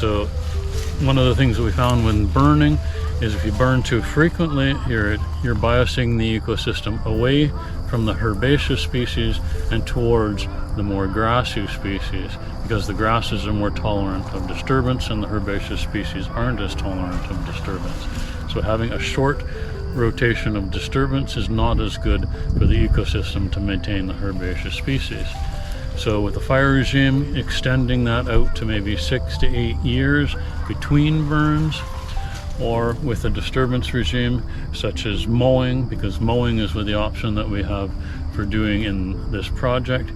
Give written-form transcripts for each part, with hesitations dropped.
So one of the things that we found when burning is if you burn too frequently, you're biasing the ecosystem away from the herbaceous species and towards the more grassy species, because the grasses are more tolerant of disturbance and the herbaceous species aren't as tolerant of disturbance. So having a short rotation of disturbance is not as good for the ecosystem to maintain the herbaceous species. So with the fire regime, extending that out to maybe 6 to 8 years between burns, or with a disturbance regime such as mowing, because mowing is with the option that we have for doing in this project.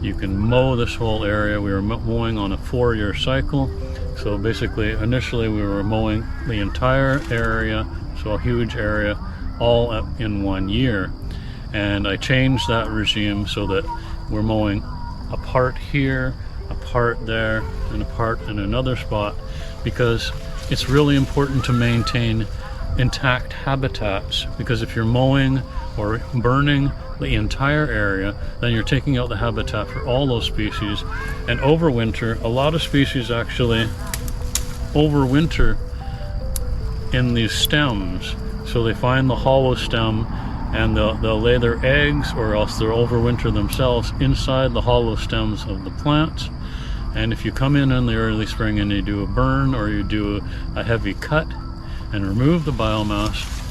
You can mow this whole area. We were mowing on a 4-year cycle. So basically, initially we were mowing the entire area, so a huge area, all in 1 year. And I changed that regime so that we're mowing a part here, a part there, and a part in another spot, because it's really important to maintain intact habitats, because if you're mowing or burning the entire area, then you're taking out the habitat for all those species. And overwinter, a lot of species actually overwinter in these stems. So they find the hollow stem and they'll lay their eggs, or else they'll overwinter themselves inside the hollow stems of the plants. And if you come in the early spring and you do a burn, or you do a heavy cut and remove the biomass,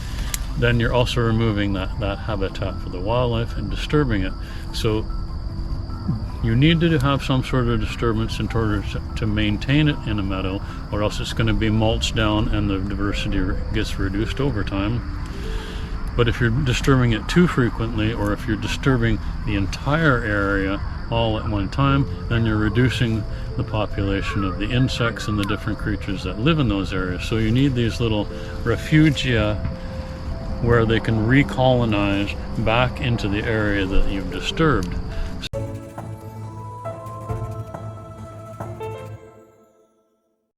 then you're also removing that habitat for the wildlife and disturbing it. So you need to have some sort of disturbance in order to maintain it in a meadow, or else it's going to be mulched down and the diversity gets reduced over time. But if you're disturbing it too frequently, or if you're disturbing the entire area all at one time, then you're reducing the population of the insects and the different creatures that live in those areas. So you need these little refugia where they can recolonize back into the area that you've disturbed.